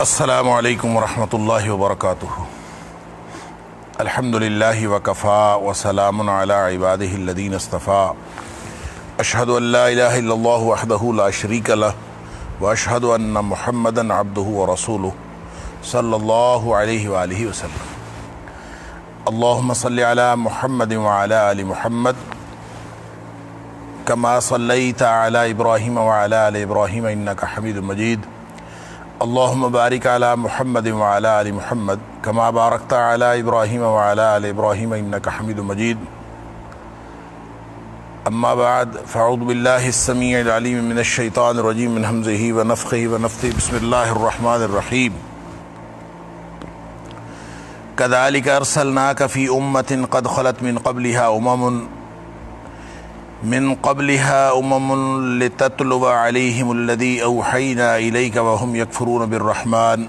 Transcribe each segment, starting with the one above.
السلام علیکم ورحمۃ اللہ وبرکاتہ۔ الحمدللہ وکفا وسلام علی عبادہ الذین اصطفیٰ۔ اشہد ان لا الہ الا اللہ وحدہ لا شریک لہ واشہد ان محمدا عبدہ ورسولہ صلی اللہ علیہ وآلہ وسلم۔ اللہم صلی علی محمد وعلی آل محمد کما صلیت علی ابراہیم وعلی آل ابراہیم انک حمید مجید۔ اللہم بارک علی محمد وعلی آل محمد کما بارکت علی ابراہیم وعلی آل ابراہیم انک حمید مجید۔ اما بعد فاعوذ باللہ السمیع العلیم من الشیطان الرجیم من ہمزہ ونفخہ ونفثہ۔ بسم اللہ الرحمن الرحیم۔ کذالک ارسلناک فی امۃ قد خلت من قبلها لتتلو علیہم الذی اوحینا الیک وهم یکفرون بالرحمن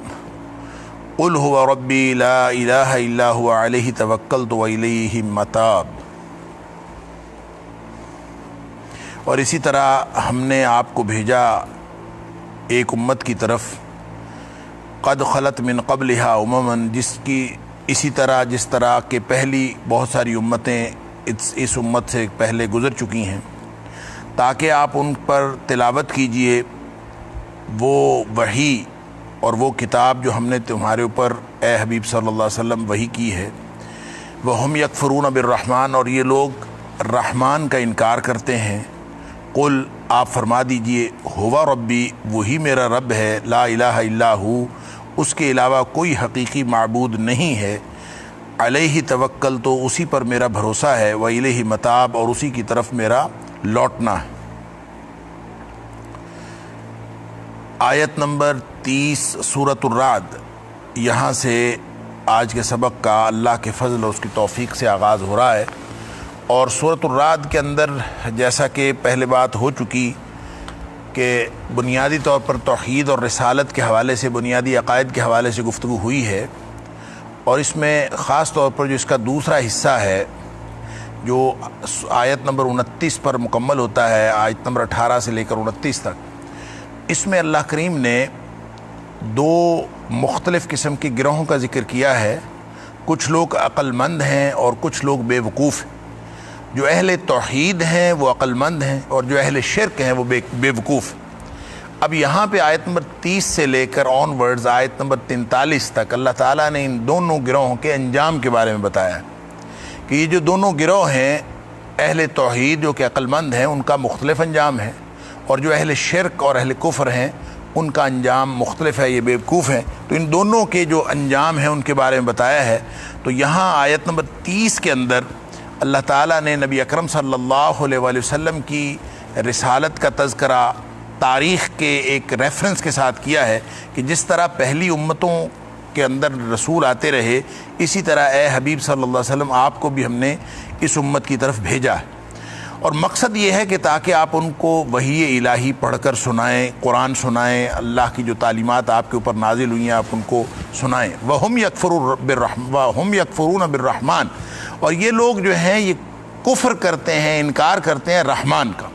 قل هو ربی لا الہ الا هو علیہ توکلت والیہ متاب۔ اور اسی طرح ہم نے آپ کو بھیجا ایک امت کی طرف، قد خلت من قبلها جس کی اسی طرح جس طرح کہ پہلی بہت ساری امتیں اس امت سے پہلے گزر چکی ہیں، تاکہ آپ ان پر تلاوت کیجئے وہ وحی اور وہ کتاب جو ہم نے تمہارے اوپر اے حبیب صلی اللہ علیہ وسلم وحی کی ہے۔ وَهُمْ يَكْفُرُونَ بِالرَّحْمَنِ، اور یہ لوگ رحمان کا انکار کرتے ہیں۔ قل، آپ فرما دیجئے، ہوا ربی، وہی میرا رب ہے، لا الہ الا ہو، اس کے علاوہ کوئی حقیقی معبود نہیں ہے، علیہ توکل، تو اسی پر میرا بھروسہ ہے، وإلیہ متاب، اور اسی کی طرف میرا لوٹنا ہے۔ آیت نمبر 30 سورۃ الرعد، یہاں سے آج کے سبق کا اللہ کے فضل اور اس کی توفیق سے آغاز ہو رہا ہے۔ اور سورۃ الرعد کے اندر جیسا کہ پہلے بات ہو چکی کہ بنیادی طور پر توحید اور رسالت کے حوالے سے، بنیادی عقائد کے حوالے سے گفتگو ہوئی ہے، اور اس میں خاص طور پر جو اس کا دوسرا حصہ ہے جو آیت نمبر 29 پر مکمل ہوتا ہے، آیت نمبر 18 سے لے کر 29 تک، اس میں اللہ کریم نے دو مختلف قسم کے گروہوں کا ذکر کیا ہے۔ کچھ لوگ عقل مند ہیں اور کچھ لوگ بے وقوف ہیں۔ جو اہل توحید ہیں وہ عقل مند ہیں، اور جو اہل شرک ہیں وہ بے وقوف ہیں۔ اب یہاں پہ آیت نمبر 30 سے لے کر آن ورڈز آیت نمبر 43 تک اللہ تعالیٰ نے ان دونوں گروہوں کے انجام کے بارے میں بتایا ہے کہ یہ جو دونوں گروہ ہیں، اہل توحید جو کہ عقل مند ہیں، ان کا مختلف انجام ہے، اور جو اہل شرک اور اہل کفر ہیں ان کا انجام مختلف ہے، یہ بیوقوف ہیں۔ تو ان دونوں کے جو انجام ہیں ان کے بارے میں بتایا ہے۔ تو یہاں آیت نمبر 30 کے اندر اللہ تعالیٰ نے نبی اکرم صلی اللہ علیہ وآلہ وسلم کی رسالت کا تذکرہ تاریخ کے ایک ریفرنس کے ساتھ کیا ہے کہ جس طرح پہلی امتوں کے اندر رسول آتے رہے، اسی طرح اے حبیب صلی اللہ علیہ وسلم آپ کو بھی ہم نے اس امت کی طرف بھیجا ہے۔ اور مقصد یہ ہے کہ تاکہ آپ ان کو وحی الہی پڑھ کر سنائیں، قرآن سنائیں، اللہ کی جو تعلیمات آپ کے اوپر نازل ہوئی ہیں آپ ان کو سنائیں۔ وَهُمْ يَكْفُرُونَ بِالرَّحْمَنِ، اور یہ لوگ جو ہیں یہ کفر کرتے ہیں، انکار کرتے ہیں رحمان کا۔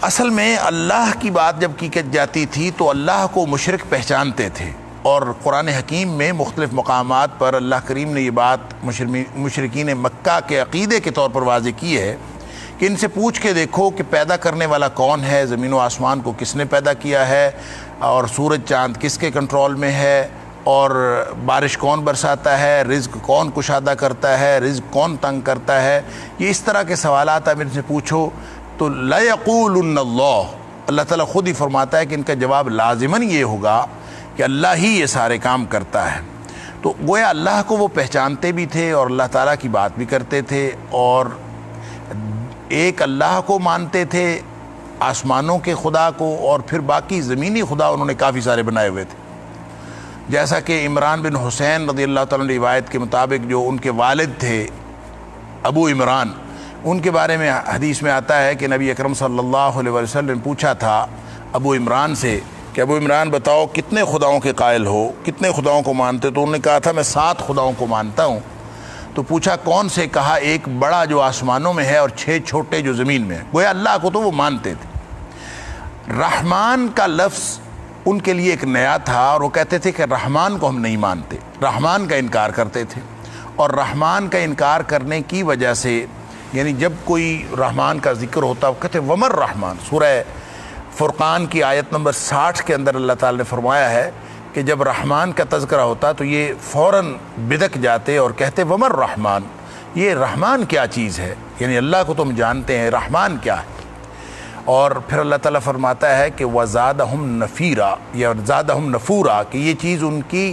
اصل میں اللہ کی بات جب کی جاتی تھی تو اللہ کو مشرک پہچانتے تھے، اور قرآن حکیم میں مختلف مقامات پر اللہ کریم نے یہ بات مشرکین مکہ کے عقیدے کے طور پر واضح کی ہے کہ ان سے پوچھ کے دیکھو کہ پیدا کرنے والا کون ہے، زمین و آسمان کو کس نے پیدا کیا ہے، اور سورج چاند کس کے کنٹرول میں ہے، اور بارش کون برساتا ہے، رزق کون کشادہ کرتا ہے، رزق کون تنگ کرتا ہے۔ یہ اس طرح کے سوالات آپ ان سے پوچھو تو لَيَقُولُنَّ اللَّهُ، اللہ تعالیٰ خود ہی فرماتا ہے کہ ان کا جواب لازماً یہ ہوگا کہ اللہ ہی یہ سارے کام کرتا ہے۔ تو گویا اللہ کو وہ پہچانتے بھی تھے اور اللہ تعالیٰ کی بات بھی کرتے تھے، اور ایک اللہ کو مانتے تھے، آسمانوں کے خدا کو، اور پھر باقی زمینی خدا انہوں نے کافی سارے بنائے ہوئے تھے۔ جیسا کہ عمران بن حسین رضی اللہ تعالیٰ عنہ روایت کے مطابق جو ان کے والد تھے ابو عمران، ان کے بارے میں حدیث میں آتا ہے کہ نبی اکرم صلی اللہ علیہ وسلم نے پوچھا تھا ابو عمران سے کہ ابو عمران بتاؤ کتنے خداؤں کے قائل ہو، کتنے خداؤں کو مانتے؟ تو انہوں نے کہا تھا میں 7 خداؤں کو مانتا ہوں۔ تو پوچھا کون سے؟ کہا ایک بڑا جو آسمانوں میں ہے اور 6 چھوٹے جو زمین میں ہیں۔ گویا اللہ کو تو وہ مانتے تھے۔ رحمان کا لفظ ان کے لیے ایک نیا تھا، اور وہ کہتے تھے کہ رحمان کو ہم نہیں مانتے، رحمان کا انکار کرتے تھے۔ اور رحمان کا انکار کرنے کی وجہ سے، یعنی جب کوئی رحمان کا ذکر ہوتا وہ کہتے ومر رحمان۔ سورہ فرقان کی آیت نمبر 60 کے اندر اللہ تعالیٰ نے فرمایا ہے کہ جب رحمان کا تذکرہ ہوتا تو یہ فوراً بدک جاتے اور کہتے ومر رحمان، یہ رحمان کیا چیز ہے، یعنی اللہ کو تم جانتے ہیں، رحمان کیا ہے۔ اور پھر اللہ تعالیٰ فرماتا ہے کہ وَزَادَهُمْ نَفِيرًا یا زَادَهُمْ نَفُورًا، کہ یہ چیز ان کی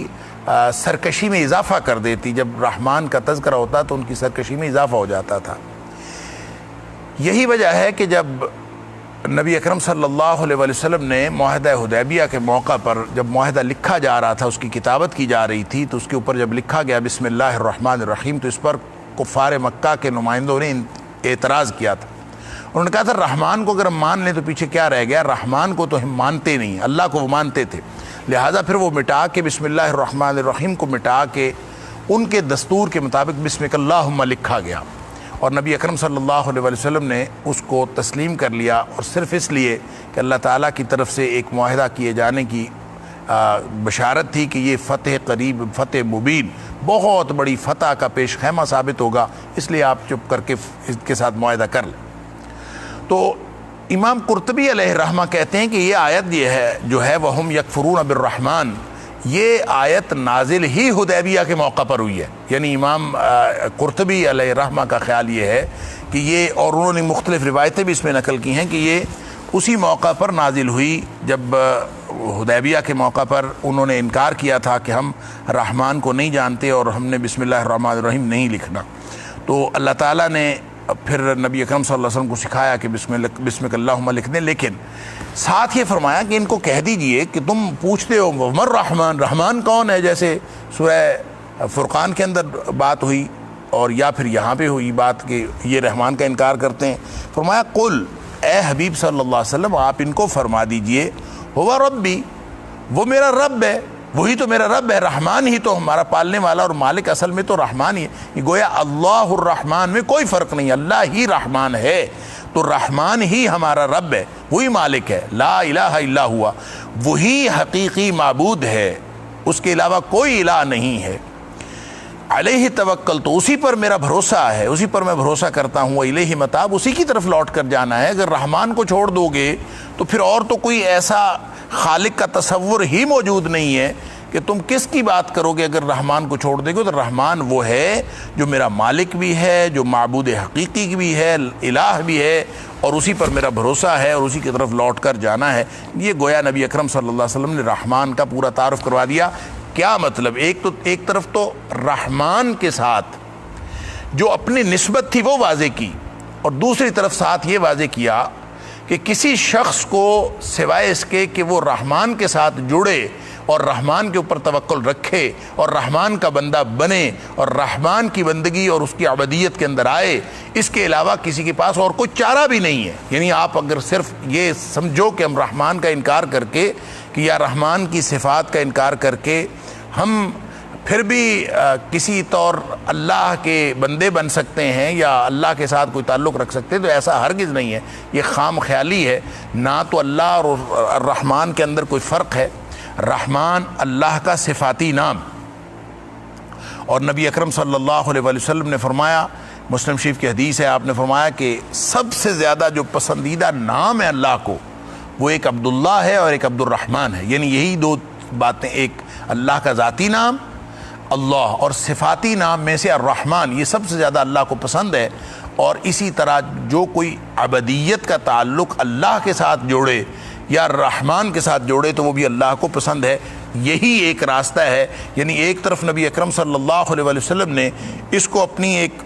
سرکشی میں اضافہ کر دیتی، جب رحمان کا تذکرہ ہوتا تو ان کی سرکشی میں اضافہ ہو جاتا تھا۔ یہی وجہ ہے کہ جب نبی اکرم صلی اللہ علیہ وسلم نے معاہدہ حدیبیہ کے موقع پر جب معاہدہ لکھا جا رہا تھا، اس کی کتابت کی جا رہی تھی، تو اس کے اوپر جب لکھا گیا بسم اللہ الرحمن الرحیم، تو اس پر کفار مکہ کے نمائندوں نے اعتراض کیا تھا۔ انہوں نے کہا تھا رحمان کو اگر ہم مان لیں تو پیچھے کیا رہ گیا، رحمان کو تو ہم مانتے نہیں، اللہ کو وہ مانتے تھے، لہٰذا پھر وہ مٹا کے بسم اللہ الرحمن الرحیم کو مٹا کے ان کے دستور کے مطابق بسمک اللہم لکھا گیا، اور نبی اکرم صلی اللہ علیہ وسلم نے اس کو تسلیم کر لیا، اور صرف اس لیے کہ اللہ تعالیٰ کی طرف سے ایک معاہدہ کیے جانے کی بشارت تھی کہ یہ فتح قریب، فتح مبین، بہت بڑی فتح کا پیش خیمہ ثابت ہوگا، اس لیے آپ چپ کر کے اس کے ساتھ معاہدہ کر لیں۔ تو امام قرطبی علیہ الرحمہ کہتے ہیں کہ یہ آیت یہ ہے جو ہے وَهُمْ يَكْفُرُونَ بِالرَّحْمَانِ، یہ آیت نازل ہی حدیبیہ کے موقع پر ہوئی ہے، یعنی امام قرطبی علیہ الرحمہ کا خیال یہ ہے کہ یہ، اور انہوں نے مختلف روایتیں بھی اس میں نقل کی ہیں کہ یہ اسی موقع پر نازل ہوئی جب حدیبیہ کے موقع پر انہوں نے انکار کیا تھا کہ ہم رحمان کو نہیں جانتے اور ہم نے بسم اللہ الرحمن الرحیم نہیں لکھنا، تو اللہ تعالیٰ نے پھر نبی اکرم صلی اللہ علیہ وسلم کو سکھایا کہ بسمک اللہم لکھ دیں، لیکن ساتھ یہ فرمایا کہ ان کو کہہ دیجئے کہ تم پوچھتے ہو ومر رحمان، رحمان کون ہے، جیسے سورہ فرقان کے اندر بات ہوئی اور یا پھر یہاں پہ ہوئی بات کہ یہ رحمان کا انکار کرتے ہیں۔ فرمایا قل، اے حبیب صلی اللہ علیہ وسلم آپ ان کو فرما دیجئے ہوا ربی، وہ میرا رب ہے، وہی تو میرا رب ہے، رحمان ہی تو ہمارا پالنے والا اور مالک اصل میں تو رحمان ہی ہے، یہ گویا اللہ الرحمن میں کوئی فرق نہیں، اللہ ہی رحمان ہے، تو رحمان ہی ہمارا رب ہے، وہی مالک ہے، لا الہ الا ہوا، وہی حقیقی معبود ہے، اس کے علاوہ کوئی الہ نہیں ہے، علیہ توکل، تو اسی پر میرا بھروسہ ہے، اسی پر میں بھروسہ کرتا ہوں، الیہ متاب، اسی کی طرف لوٹ کر جانا ہے۔ اگر رحمان کو چھوڑ دو گے تو پھر اور تو کوئی ایسا خالق کا تصور ہی موجود نہیں ہے کہ تم کس کی بات کرو گے اگر رحمان کو چھوڑ دے گے، تو رحمان وہ ہے جو میرا مالک بھی ہے، جو معبود حقیقی بھی ہے، الہ بھی ہے، اور اسی پر میرا بھروسہ ہے اور اسی کی طرف لوٹ کر جانا ہے۔ یہ گویا نبی اکرم صلی اللہ علیہ وسلم نے رحمان کا پورا تعارف کروا دیا۔ کیا مطلب، ایک طرف تو رحمان کے ساتھ جو اپنی نسبت تھی وہ واضح کی، اور دوسری طرف ساتھ یہ واضح کیا کہ کسی شخص کو سوائے اس کے کہ وہ رحمان کے ساتھ جڑے اور رحمان کے اوپر توکل رکھے اور رحمان کا بندہ بنے اور رحمان کی بندگی اور اس کی عبودیت کے اندر آئے، اس کے علاوہ کسی کے پاس اور کوئی چارہ بھی نہیں ہے۔ یعنی آپ اگر صرف یہ سمجھو کہ ہم رحمان کا انکار کر کے کہ یا رحمان کی صفات کا انکار کر کے ہم پھر بھی کسی طور اللہ کے بندے بن سکتے ہیں یا اللہ کے ساتھ کوئی تعلق رکھ سکتے ہیں، تو ایسا ہرگز نہیں ہے، یہ خام خیالی ہے۔ نہ تو اللہ اور الرحمن کے اندر کوئی فرق ہے، رحمان اللہ کا صفاتی نام، اور نبی اکرم صلی اللہ علیہ وسلم نے فرمایا، مسلم شریف کی حدیث ہے، آپ نے فرمایا کہ سب سے زیادہ جو پسندیدہ نام ہے اللہ کو وہ ایک عبداللہ ہے اور ایک عبد الرحمن ہے، یعنی یہی دو باتیں، ایک اللہ کا ذاتی نام اللہ اور صفاتی نام میں سے الرحمن، یہ سب سے زیادہ اللہ کو پسند ہے۔ اور اسی طرح جو کوئی عبدیت کا تعلق اللہ کے ساتھ جوڑے یا رحمان کے ساتھ جوڑے تو وہ بھی اللہ کو پسند ہے۔ یہی ایک راستہ ہے، یعنی ایک طرف نبی اکرم صلی اللہ علیہ وسلم نے اس کو اپنی ایک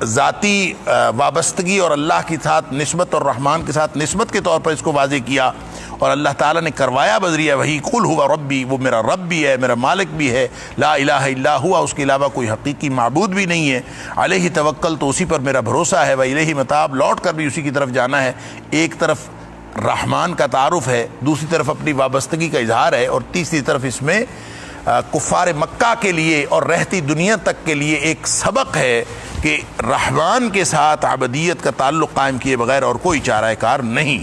ذاتی وابستگی اور اللہ کے ساتھ نسبت اور رحمان کے ساتھ نسبت کے طور پر اس کو واضح کیا، اور اللہ تعالیٰ نے کروایا بذریعہ وہی قل ہوا ربی، وہ میرا رب بھی ہے، میرا مالک بھی ہے، لا الہ الا ہوا، اس کے علاوہ کوئی حقیقی معبود بھی نہیں ہے، علیہ توکل، تو اسی پر میرا بھروسہ ہے، وإلیہ متاب، لوٹ کر بھی اسی کی طرف جانا ہے۔ ایک طرف رحمان کا تعارف ہے، دوسری طرف اپنی وابستگی کا اظہار ہے، اور تیسری طرف اس میں کفار مکہ کے لیے اور رہتی دنیا تک کے لیے ایک سبق ہے کہ رحمان کے ساتھ عبدیت کا تعلق قائم کیے بغیر اور کوئی چارہ کار نہیں۔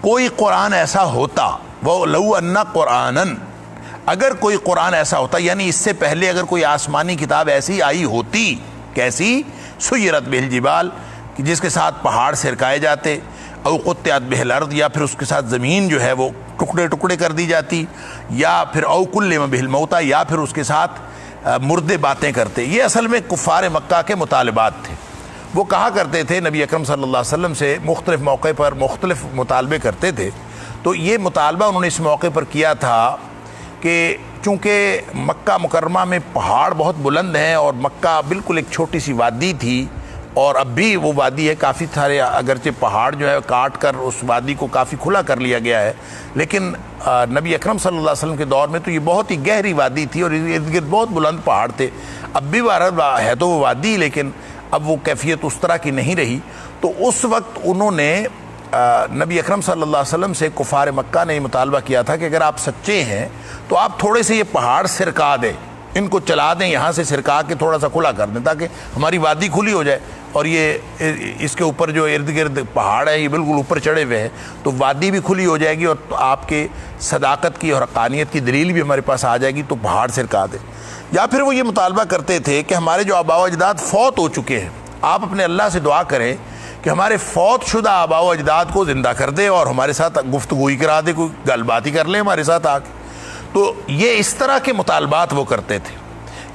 کوئی قرآن ایسا ہوتا، وہ لو ان قرآنن، اگر کوئی قرآن ایسا ہوتا، یعنی اس سے پہلے اگر کوئی آسمانی کتاب ایسی آئی ہوتی، کیسی؟ سیرت بہ الجبال، کہ جس کے ساتھ پہاڑ سرکائے جاتے، او قطعت بہ الارض، یا پھر اس کے ساتھ زمین جو ہے وہ ٹکڑے ٹکڑے کر دی جاتی، یا پھر او کلم بہ الموتیٰ، یا پھر اس کے ساتھ مردے باتیں کرتے۔ یہ اصل میں کفار مکہ کے مطالبات تھے۔ وہ کہا کرتے تھے نبی اکرم صلی اللہ علیہ وسلم سے، مختلف موقع پر مختلف مطالبے کرتے تھے۔ تو یہ مطالبہ انہوں نے اس موقع پر کیا تھا کہ چونکہ مکہ مکرمہ میں پہاڑ بہت بلند ہیں، اور مکہ بالکل ایک چھوٹی سی وادی تھی، اور اب بھی وہ وادی ہے، کافی سارے اگرچہ پہاڑ جو ہے کاٹ کر اس وادی کو کافی کھلا کر لیا گیا ہے، لیکن نبی اکرم صلی اللہ علیہ وسلم کے دور میں تو یہ بہت ہی گہری وادی تھی، اور ارد گرد بہت بلند پہاڑ تھے۔ اب بھی ہے تو وہ وادی، لیکن اب وہ کیفیت اس طرح کی نہیں رہی۔ تو اس وقت انہوں نے نبی اکرم صلی اللہ علیہ وسلم سے، کفار مکہ نے یہ مطالبہ کیا تھا کہ اگر آپ سچے ہیں تو آپ تھوڑے سے یہ پہاڑ سرکا دیں، ان کو چلا دیں، یہاں سے سرکا کے تھوڑا سا کھلا کر دیں، تاکہ ہماری وادی کھلی ہو جائے، اور یہ اس کے اوپر جو ارد گرد پہاڑ ہے یہ بالکل اوپر چڑھے ہوئے ہیں، تو وادی بھی کھلی ہو جائے گی، اور آپ کے صداقت کی اور حقانیت کی دلیل بھی ہمارے پاس آ جائے گی، تو پہاڑ سرکا دیں۔ یا پھر وہ یہ مطالبہ کرتے تھے کہ ہمارے جو آباء و اجداد فوت ہو چکے ہیں، آپ اپنے اللہ سے دعا کریں کہ ہمارے فوت شدہ آباء و اجداد کو زندہ کر دے، اور ہمارے ساتھ گفتگوئی کرا دے، کوئی گل بات ہی کر لیں ہمارے ساتھ آ کے۔ تو یہ اس طرح کے مطالبات وہ کرتے تھے۔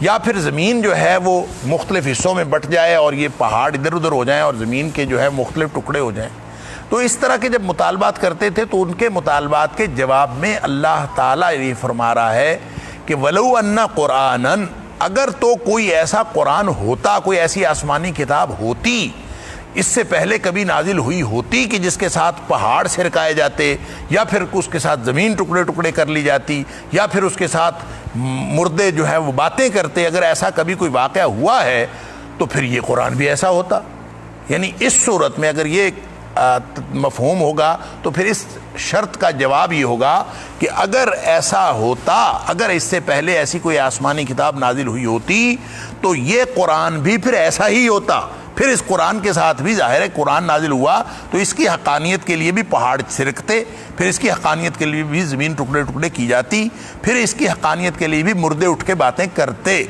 یا پھر زمین جو ہے وہ مختلف حصوں میں بٹ جائے، اور یہ پہاڑ ادھر ادھر ہو جائیں، اور زمین کے جو ہے مختلف ٹکڑے ہو جائیں۔ تو اس طرح کے جب مطالبات کرتے تھے تو ان کے مطالبات کے جواب میں اللہ تعالیٰ یہ فرما رہا ہے کہ وَلَوْ أَنَّ قُرْآنًا، اگر تو کوئی ایسا قرآن ہوتا، کوئی ایسی آسمانی کتاب ہوتی اس سے پہلے کبھی نازل ہوئی ہوتی کہ جس کے ساتھ پہاڑ سرکائے جاتے، یا پھر اس کے ساتھ زمین ٹکڑے ٹکڑے کر لی جاتی، یا پھر اس کے ساتھ مردے جو ہے وہ باتیں کرتے، اگر ایسا کبھی کوئی واقعہ ہوا ہے تو پھر یہ قرآن بھی ایسا ہوتا۔ یعنی اس صورت میں اگر یہ مفہوم ہوگا تو پھر اس شرط کا جواب یہ ہوگا کہ اگر ایسا ہوتا، اگر اس سے پہلے ایسی کوئی آسمانی کتاب نازل ہوئی ہوتی تو یہ قرآن بھی پھر ایسا ہی ہوتا۔ پھر اس قرآن کے ساتھ بھی ظاہر ہے قرآن نازل ہوا تو اس کی حقانیت کے لیے بھی پہاڑ سرکتے، پھر اس کی حقانیت کے لیے بھی زمین ٹکڑے ٹکڑے کی جاتی، پھر اس کی حقانیت کے لیے بھی مردے اٹھ کے باتیں کرتے۔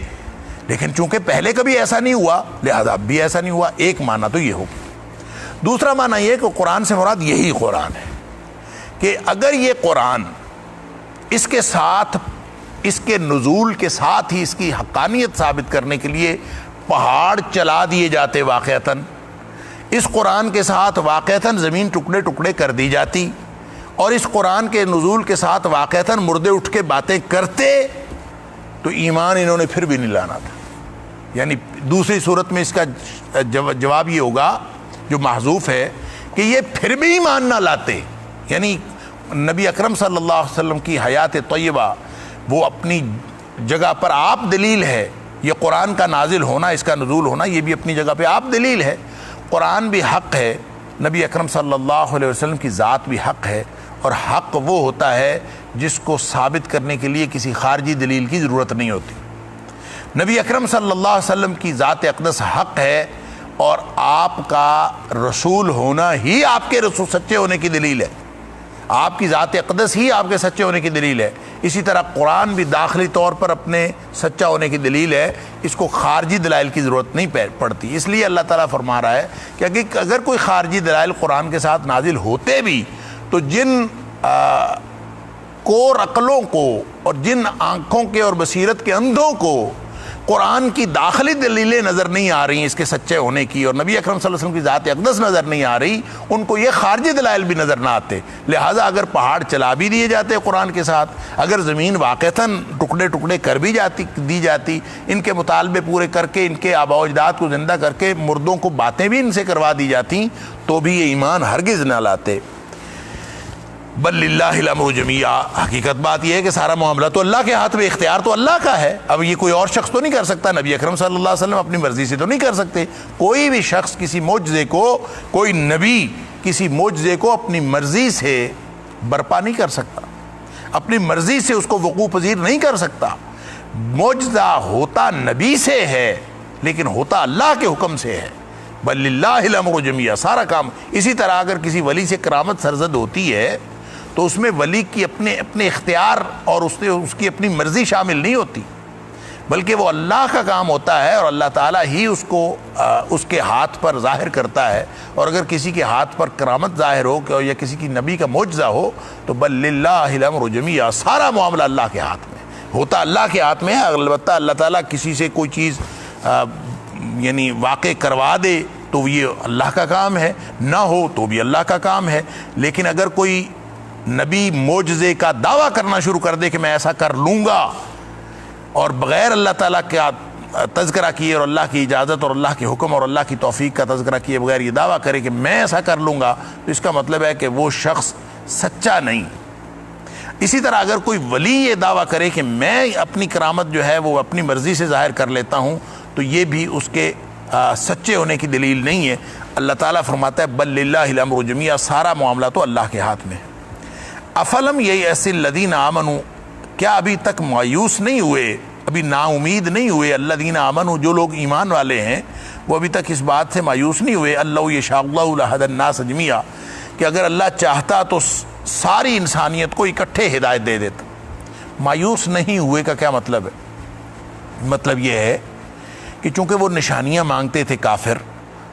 لیکن چونکہ پہلے کبھی ایسا نہیں ہوا لہذا اب بھی ایسا نہیں ہوا۔ ایک معنی تو یہ ہوگا۔ دوسرا معنی یہ کہ قرآن سے مراد یہی قرآن ہے، کہ اگر یہ قرآن اس کے ساتھ، اس کے نزول کے ساتھ ہی اس کی حقانیت ثابت کرنے کے لیے پہاڑ چلا دیے جاتے واقعتاً، اس قرآن کے ساتھ واقعتاً زمین ٹکڑے ٹکڑے کر دی جاتی، اور اس قرآن کے نزول کے ساتھ واقعتاً مردے اٹھ کے باتیں کرتے، تو ایمان انہوں نے پھر بھی نہیں لانا تھا۔ یعنی دوسری صورت میں اس کا جواب یہ ہوگا جو محذوف ہے کہ یہ پھر بھی ایمان نہ لاتے۔ یعنی نبی اکرم صلی اللہ علیہ وسلم کی حیات طیبہ وہ اپنی جگہ پر آپ دلیل ہے، یہ قرآن کا نازل ہونا، اس کا نزول ہونا یہ بھی اپنی جگہ پہ آپ دلیل ہے۔ قرآن بھی حق ہے، نبی اکرم صلی اللہ علیہ وسلم کی ذات بھی حق ہے، اور حق وہ ہوتا ہے جس کو ثابت کرنے کے لیے کسی خارجی دلیل کی ضرورت نہیں ہوتی۔ نبی اکرم صلی اللہ علیہ وسلم کی ذات اقدس حق ہے، اور آپ کا رسول ہونا ہی آپ کے رسول سچے ہونے کی دلیل ہے، آپ کی ذات اقدس ہی آپ کے سچے ہونے کی دلیل ہے۔ اسی طرح قرآن بھی داخلی طور پر اپنے سچا ہونے کی دلیل ہے، اس کو خارجی دلائل کی ضرورت نہیں پڑتی۔ اس لیے اللہ تعالیٰ فرما رہا ہے کہ اگر کوئی خارجی دلائل قرآن کے ساتھ نازل ہوتے بھی تو جن کور عقلوں کو اور جن آنکھوں کے اور بصیرت کے اندھوں کو قرآن کی داخلی دلیلیں نظر نہیں آ رہی اس کے سچے ہونے کی، اور نبی اکرم صلی اللہ علیہ وسلم کی ذات اقدس نظر نہیں آ رہی، ان کو یہ خارجی دلائل بھی نظر نہ آتے۔ لہٰذا اگر پہاڑ چلا بھی دیے جاتے قرآن کے ساتھ، اگر زمین واقعتاً ٹکڑے ٹکڑے کر بھی دی جاتی، ان کے مطالبے پورے کر کے، ان کے آباء و اجداد کو زندہ کر کے، مردوں کو باتیں بھی ان سے کروا دی جاتی، تو بھی یہ ایمان ہرگز نہ لاتے۔ بل للہ الامر جمیعا، حقیقت بات یہ ہے کہ سارا معاملہ تو اللہ کے ہاتھ میں، اختیار تو اللہ کا ہے۔ اب یہ کوئی اور شخص تو نہیں کر سکتا، نبی اکرم صلی اللہ علیہ وسلم اپنی مرضی سے تو نہیں کر سکتے۔ کوئی بھی شخص کسی معجزے کو، کوئی نبی کسی معجزے کو اپنی مرضی سے برپا نہیں کر سکتا، اپنی مرضی سے اس کو وقوع پذیر نہیں کر سکتا۔ معجزہ ہوتا نبی سے ہے لیکن ہوتا اللہ کے حکم سے ہے۔ بل للہ الامر جمیعا، سارا کام۔ اسی طرح اگر کسی ولی سے کرامت سرزد ہوتی ہے تو اس میں ولی کی اپنے اختیار اور اس کی اپنی مرضی شامل نہیں ہوتی، بلکہ وہ اللہ کا کام ہوتا ہے اور اللہ تعالیٰ ہی اس کو اس کے ہاتھ پر ظاہر کرتا ہے۔ اور اگر کسی کے ہاتھ پر کرامت ظاہر ہو کہ یا کسی کی نبی کا معجزہ ہو تو بل للہ الامر جمیعا، سارا معاملہ اللہ کے ہاتھ میں ہوتا، اللہ کے ہاتھ میں ہے۔ البتہ اللہ تعالیٰ کسی سے کوئی چیز یعنی واقع کروا دے تو یہ اللہ کا کام ہے، نہ ہو تو بھی اللہ کا کام ہے۔ لیکن اگر کوئی نبی معجزے کا دعویٰ کرنا شروع کر دے کہ میں ایسا کر لوں گا، اور بغیر اللہ تعالیٰ کا تذکرہ کیے اور اللہ کی اجازت اور اللہ کے حکم اور اللہ کی توفیق کا تذکرہ کیے بغیر یہ دعویٰ کرے کہ میں ایسا کر لوں گا، تو اس کا مطلب ہے کہ وہ شخص سچا نہیں۔ اسی طرح اگر کوئی ولی یہ دعویٰ کرے کہ میں اپنی کرامت جو ہے وہ اپنی مرضی سے ظاہر کر لیتا ہوں، تو یہ بھی اس کے سچے ہونے کی دلیل نہیں ہے۔ اللہ تعالیٰ فرماتا ہے بل للہ الامر جمیعا، سارا معاملہ تو اللہ کے ہاتھ میں ہے۔ افلم ییأس الذین آمنوا، کیا ابھی تک مایوس نہیں ہوئے، ابھی نا امید نہیں ہوئے، الذین آمنوا، جو لوگ ایمان والے ہیں وہ ابھی تک اس بات سے مایوس نہیں ہوئے، اللہ یشاء اللہ لہدی الناس جمیعا، کہ اگر اللہ چاہتا تو ساری انسانیت کو اکٹھے ہدایت دے دیتا۔ مایوس نہیں ہوئے کا کیا مطلب ہے؟ مطلب یہ ہے کہ چونکہ وہ نشانیاں مانگتے تھے کافر،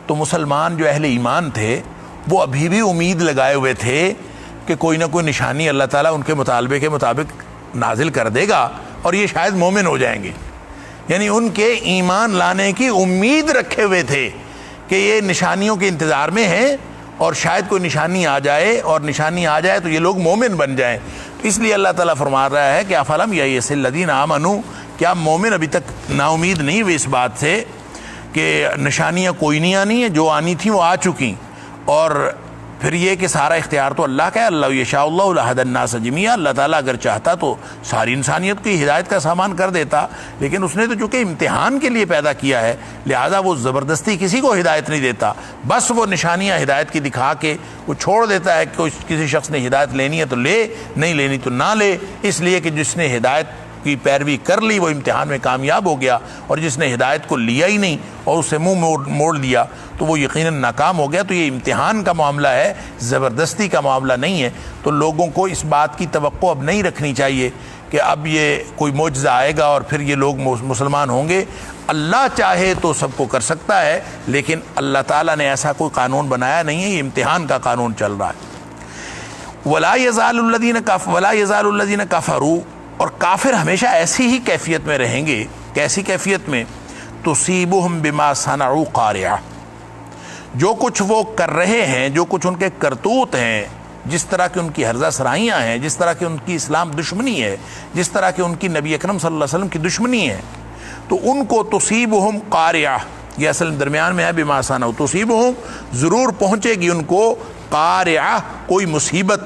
تو مسلمان جو اہل ایمان تھے وہ ابھی بھی امید لگائے ہوئے تھے کہ کوئی نہ کوئی نشانی اللہ تعالیٰ ان کے مطالبے کے مطابق نازل کر دے گا اور یہ شاید مومن ہو جائیں گے۔ یعنی ان کے ایمان لانے کی امید رکھے ہوئے تھے کہ یہ نشانیوں کے انتظار میں ہیں اور شاید کوئی نشانی آ جائے، اور نشانی آ جائے تو یہ لوگ مومن بن جائیں۔ اس لیے اللہ تعالیٰ فرما رہا ہے کہ افلم ییأس الذین آمنوا، کیا مومن ابھی تک نا امید نہیں ہوئے اس بات سے کہ نشانیاں کوئی نہیں آنی ہیں، جو آنی تھیں وہ آ چکیں، اور پھر یہ کہ سارا اختیار تو اللہ کا ہے، اللہ یشاء اللہ لہدی الناس جمیعا، اللہ تعالیٰ اگر چاہتا تو ساری انسانیت کی ہدایت کا سامان کر دیتا، لیکن اس نے تو چونکہ امتحان کے لیے پیدا کیا ہے لہذا وہ زبردستی کسی کو ہدایت نہیں دیتا، بس وہ نشانیاں ہدایت کی دکھا کے وہ چھوڑ دیتا ہے کہ کسی شخص نے ہدایت لینی ہے تو لے، نہیں لینی تو نہ لے، اس لیے کہ جس نے ہدایت کی پیروی کر لی وہ امتحان میں کامیاب ہو گیا، اور جس نے ہدایت کو لیا ہی نہیں اور اسے منہ موڑ دیا تو وہ یقیناً ناکام ہو گیا۔ تو یہ امتحان کا معاملہ ہے، زبردستی کا معاملہ نہیں ہے۔ تو لوگوں کو اس بات کی توقع اب نہیں رکھنی چاہیے کہ اب یہ کوئی معجزہ آئے گا اور پھر یہ لوگ مسلمان ہوں گے۔ اللہ چاہے تو سب کو کر سکتا ہے، لیکن اللہ تعالیٰ نے ایسا کوئی قانون بنایا نہیں ہے، یہ امتحان کا قانون چل رہا ہے۔ وَلَا يَزَالُ الَّذِينَ كَفَرُوا، اور کافر ہمیشہ ایسی ہی کیفیت میں رہیں گے۔ کیسی کیفیت میں؟ تُصِيبُهُمْ بِمَا صَنَعُوا قَارِعَةٌ، جو کچھ وہ کر رہے ہیں، جو کچھ ان کے کرتوت ہیں، جس طرح کی ان کی ہرزہ سرائیاں ہیں، جس طرح کی ان کی اسلام دشمنی ہے، جس طرح کی ان کی نبی اکرم صلی اللہ علیہ وسلم کی دشمنی ہے، تو ان کو تصیبہم قارعہ، یہ اصل درمیان میں ہے بما صنعوا، تصیبہم ضرور پہنچے گی ان کو قارعہ، کوئی مصیبت،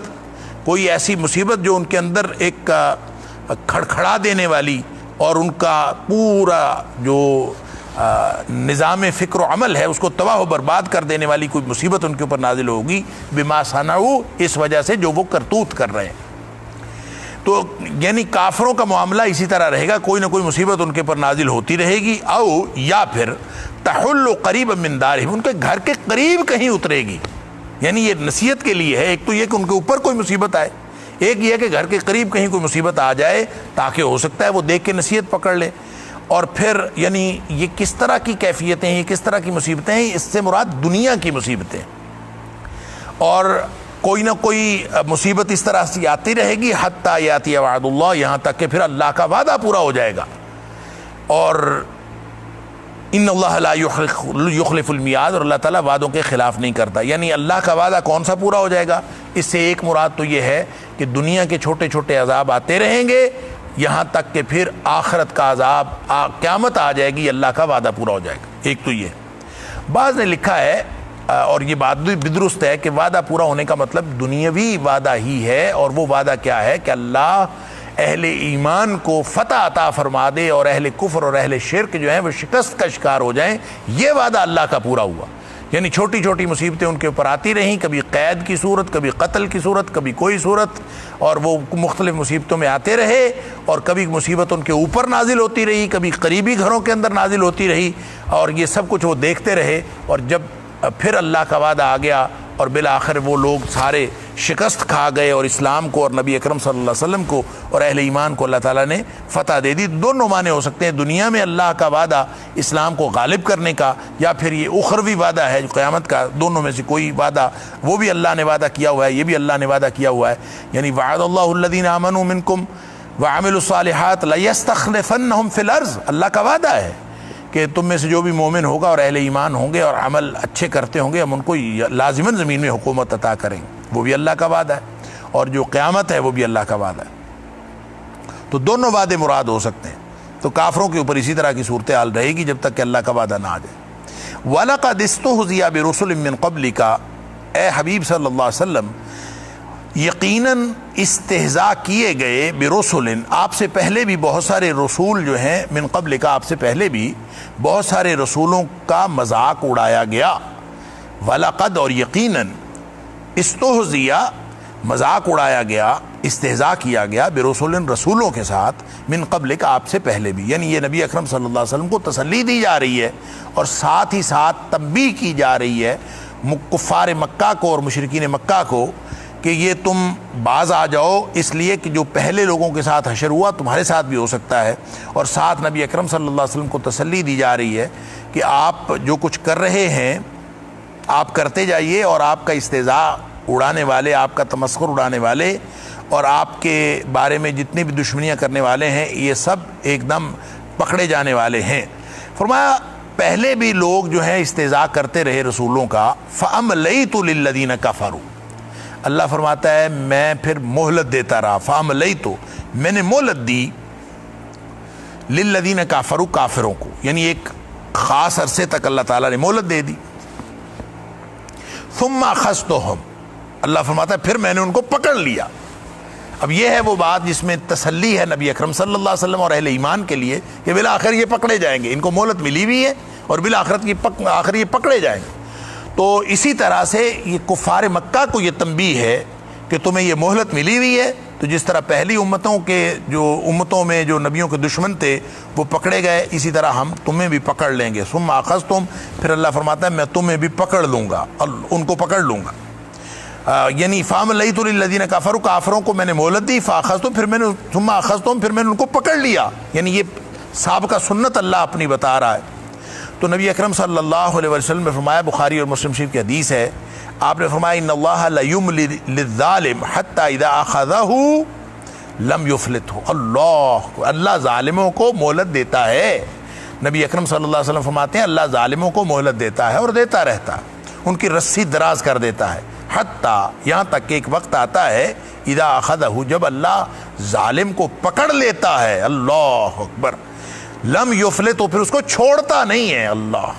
کوئی ایسی مصیبت جو ان کے اندر ایک کھڑکھڑا دینے والی اور ان کا پورا جو نظام فکر و عمل ہے اس کو تباہ و برباد کر دینے والی کوئی مصیبت ان کے اوپر نازل ہوگی بما صنعوا، اس وجہ سے جو وہ کرتوت کر رہے ہیں۔ تو یعنی کافروں کا معاملہ اسی طرح رہے گا، کوئی نہ کوئی مصیبت ان کے اوپر نازل ہوتی رہے گی، او یا پھر تحل قریبا من دارہم، ان کے گھر کے قریب کہیں اترے گی۔ یعنی یہ نصیحت کے لیے ہے، ایک تو یہ کہ ان کے اوپر کوئی مصیبت آئے، ایک یہ کہ گھر کے قریب کہیں کوئی مصیبت آ جائے تاکہ ہو سکتا ہے وہ دیکھ کے نصیحت پکڑ لے۔ اور پھر یعنی یہ کس طرح کی کیفیتیں ہیں، یہ کس طرح کی مصیبتیں ہیں؟ اس سے مراد دنیا کی مصیبتیں، اور کوئی نہ کوئی مصیبت اس طرح سے آتی رہے گی حتیٰ یاتی وعد اللہ، یہاں تک کہ پھر اللہ کا وعدہ پورا ہو جائے گا۔ اور ان اللہ لا یخلف المیعاد، اور اللہ تعالیٰ وعدوں کے خلاف نہیں کرتا۔ یعنی اللہ کا وعدہ کون سا پورا ہو جائے گا؟ اس سے ایک مراد تو یہ ہے کہ دنیا کے چھوٹے چھوٹے عذاب آتے رہیں گے یہاں تک کہ پھر آخرت کا عذاب، قیامت آ جائے گی، اللہ کا وعدہ پورا ہو جائے گا۔ ایک تو یہ بعض نے لکھا ہے، اور یہ بات بھی درست ہے، کہ وعدہ پورا ہونے کا مطلب دنیاوی وعدہ ہی ہے، اور وہ وعدہ کیا ہے کہ اللہ اہل ایمان کو فتح عطا فرما دے اور اہل کفر اور اہل شرک جو ہیں وہ شکست کا شکار ہو جائیں، یہ وعدہ اللہ کا پورا ہوا۔ یعنی چھوٹی چھوٹی مصیبتیں ان کے اوپر آتی رہیں، کبھی قید کی صورت، کبھی قتل کی صورت، کبھی کوئی صورت، اور وہ مختلف مصیبتوں میں آتے رہے، اور کبھی مصیبت ان کے اوپر نازل ہوتی رہی، کبھی قریبی گھروں کے اندر نازل ہوتی رہی، اور یہ سب کچھ وہ دیکھتے رہے۔ اور جب پھر اللہ کا وعدہ آ گیا اور بالآخر وہ لوگ سارے شکست کھا گئے، اور اسلام کو اور نبی اکرم صلی اللہ علیہ وسلم کو اور اہل ایمان کو اللہ تعالیٰ نے فتح دے دی۔ دونوں معنی ہو سکتے ہیں، دنیا میں اللہ کا وعدہ اسلام کو غالب کرنے کا، یا پھر یہ اخروی وعدہ ہے جو قیامت کا، دونوں میں سے کوئی وعدہ وہ بھی اللہ نے وعدہ کیا ہوا ہے، یہ بھی اللہ نے وعدہ کیا ہوا ہے۔ یعنی وعد اللہ الذین آمنوا منکم وعملوا الصالحات لیستخلفنہم فی الارض، اللہ کا وعدہ ہے کہ تم میں سے جو بھی مومن ہوگا اور اہل ایمان ہوں گے اور عمل اچھے کرتے ہوں گے، ہم ان کو لازماً زمین میں حکومت عطا کریں گے، وہ بھی اللہ کا وعدہ ہے، اور جو قیامت ہے وہ بھی اللہ کا وعدہ ہے۔ تو دونوں وعدے مراد ہو سکتے ہیں۔ تو کافروں کے اوپر اسی طرح کی صورتحال رہے گی جب تک کہ اللہ کا وعدہ نہ آ جائے۔ وَلَقَدِ اسْتُهْزِئَ بِرُسُلٍ مِّن قَبْلِكَ، اے حبیب صلی اللہ علیہ وسلم یقیناً استہزاء کیے گئے برسل، آپ سے پہلے بھی بہت سارے رسول جو ہیں، من قبل کا آپ سے پہلے بھی بہت سارے رسولوں کا مذاق اڑایا گیا۔ وَلَقَدْ، اور یقیناً، استہزِئَ مذاق اڑایا گیا، استہزاء کیا گیا، برسل رسولوں کے ساتھ، من قبل کا آپ سے پہلے بھی، یعنی یہ نبی اکرم صلی اللہ علیہ وسلم کو تسلی دی جا رہی ہے، اور ساتھ ہی ساتھ تنبیہ کی جا رہی ہے کفار مکہ کو اور مشرکین مکہ کو کہ یہ تم باز آ جاؤ، اس لیے کہ جو پہلے لوگوں کے ساتھ حشر ہوا تمہارے ساتھ بھی ہو سکتا ہے۔ اور ساتھ نبی اکرم صلی اللہ علیہ وسلم کو تسلی دی جا رہی ہے کہ آپ جو کچھ کر رہے ہیں آپ کرتے جائیے، اور آپ کا استہزاء اڑانے والے، آپ کا تمسخر اڑانے والے، اور آپ کے بارے میں جتنی بھی دشمنیاں کرنے والے ہیں، یہ سب ایک دم پکڑے جانے والے ہیں۔ فرمایا پہلے بھی لوگ جو ہیں استہزاء کرتے رہے رسولوں کا، فَأَمْلَيْتُ لِلَّذِينَ كَفَرُوا، اللہ فرماتا ہے میں پھر مہلت دیتا رہا، فَأَمْلَيْتُ، میں نے مہلت دی، لِلَّذِينَ كَفَرُوا، کافروں کو، یعنی ایک خاص عرصے تک اللہ تعالیٰ نے مہلت دے دی۔ ثُمَّ أَخَذْتُهُمْ، اللہ فرماتا ہے پھر میں نے ان کو پکڑ لیا۔ اب یہ ہے وہ بات جس میں تسلی ہے نبی اکرم صلی اللہ علیہ وسلم اور اہل ایمان کے لیے کہ بالآخر یہ پکڑے جائیں گے، ان کو مہلت ملی ہوئی ہے، اور بالآخر یہ پکڑے جائیں گے۔ تو اسی طرح سے یہ کفار مکہ کو یہ تنبیہ ہے کہ تمہیں یہ مہلت ملی ہوئی ہے، تو جس طرح پہلی امتوں میں جو نبیوں کے دشمن تھے وہ پکڑے گئے، اسی طرح ہم تمہیں بھی پکڑ لیں گے۔ ثم اخذتم، پھر اللہ فرماتا ہے میں تمہیں بھی پکڑ لوں گا، ان کو پکڑ لوں گا۔ یعنی فَأَمْلَيْتُ لِلَّذِينَ كَفَرُوا، کافروں کو میں نے مہلت دی، فَأَخَذْتُم، پھر میں نے ثم اخذتم، پھر میں نے ان کو پکڑ لیا، یعنی یہ سابقہ سنت اللہ اپنی بتا رہا ہے۔ تو نبی اکرم صلی اللہ علیہ وسلم نے فرمایا، بخاری اور مسلم شریف کی حدیث ہے، آپ نے فرمایا ان اللہ لَيُمْلِي لِلظَّالِمِ حَتَّى إِذَا أَخَذَهُ لَمْ يُفْلِتْهُ، اللہ ظالموں کو مہلت دیتا ہے۔ نبی اکرم صلی اللہ علیہ وسلم فرماتے ہیں اللہ ظالموں کو مہلت دیتا ہے اور دیتا رہتا ہے، ان کی رسی دراز کر دیتا ہے، حتیٰ، یہاں تک کہ ایک وقت آتا ہے اذا اخذہ، جب اللہ ظالم کو پکڑ لیتا ہے، اللہ اکبر، لم یفلت، تو پھر اس کو چھوڑتا نہیں ہے اللہ۔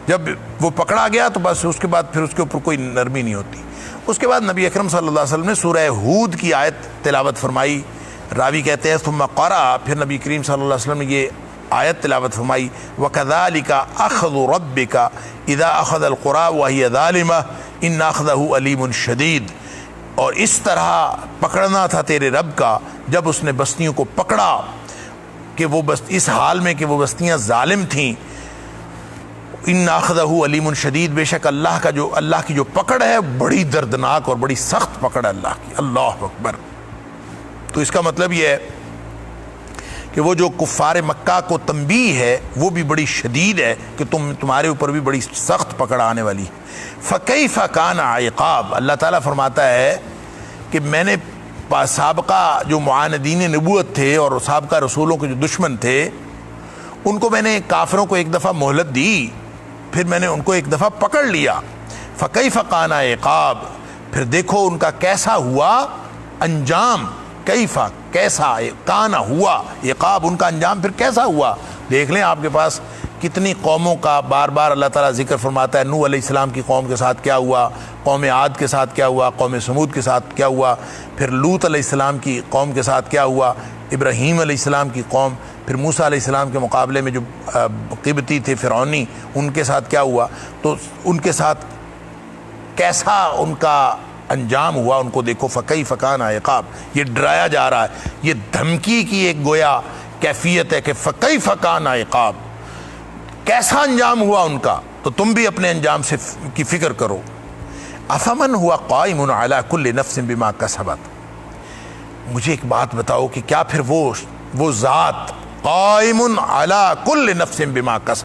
جب وہ پکڑا گیا تو بس اس کے بعد پھر اس کے اوپر کوئی نرمی نہیں ہوتی۔ اس کے بعد نبی اکرم صلی اللہ علیہ وسلم نے سورہ ہود کی آیت تلاوت فرمائی، راوی کہتے ہیں ثم قرأ، پھر نبی کریم صلی اللہ علیہ وسلم نے یہ آیت تلاوت فرمائی، وَكَذَلِكَ أَخْذُ رَبِّكَ إِذَا أَخَذَ الْقُرَىٰ وَهِيَ ظَالِمَةٌ إِنَّ أَخْذَهُ عَلِيمٌ شَدِيدٌ، اور اس طرح پکڑنا تھا تیرے رب کا جب اس نے بستیوں کو پکڑا کہ وہ اس حال میں کہ وہ بستیاں ظالم تھیں، ان اخذہ علیم شدید، بے شک اللہ کی جو پکڑ ہے بڑی دردناک اور بڑی سخت پکڑ ہے اللہ کی، اللہ اکبر۔ تو اس کا مطلب یہ ہے کہ وہ جو کفار مکہ کو تنبیہ ہے وہ بھی بڑی شدید ہے کہ تمہارے اوپر بھی بڑی سخت پکڑ آنے والی ہے۔ فکیف کان عقاب، اللہ تعالیٰ فرماتا ہے کہ میں نے سابقہ جو معاندین نبوت تھے اور سابقہ رسولوں کے جو دشمن تھے ان کو میں نے کافروں کو ایک دفعہ مہلت دی، پھر میں نے ان کو ایک دفعہ پکڑ لیا۔ فکیف کان عقاب، پھر دیکھو ان کا کیسا ہوا انجام، کیفا کیسا، کانا ہوا، عقاب ان کا انجام پھر کیسا ہوا۔ دیکھ لیں آپ کے پاس کتنی قوموں کا بار بار اللہ تعالیٰ ذکر فرماتا ہے. نوح علیہ السلام کی قوم کے ساتھ کیا ہوا, قوم عاد کے ساتھ کیا ہوا, قوم سمود کے ساتھ کیا ہوا, پھر لوط علیہ السلام کی قوم کے ساتھ کیا ہوا, ابراہیم علیہ السلام کی قوم, پھر موسیٰ علیہ السلام کے مقابلے میں جو قبطی تھے فرعونی, ان کے ساتھ کیا ہوا. تو ان کے ساتھ کیسا ان کا انجام ہوا ان کو دیکھو. فکیف کان عقاب, یہ ڈرایا جا رہا ہے, یہ دھمکی کی ایک گویا کیفیت ہے کہ فکیف کان عقاب, کیسا انجام ہوا ان کا, تو تم بھی اپنے انجام سے کی فکر کرو. افمن ہوا قائم علی کل نفس بما کسبت, مجھے ایک بات بتاؤ کہ کیا پھر وہ ذات قائم علی کل نفس بما کسبت,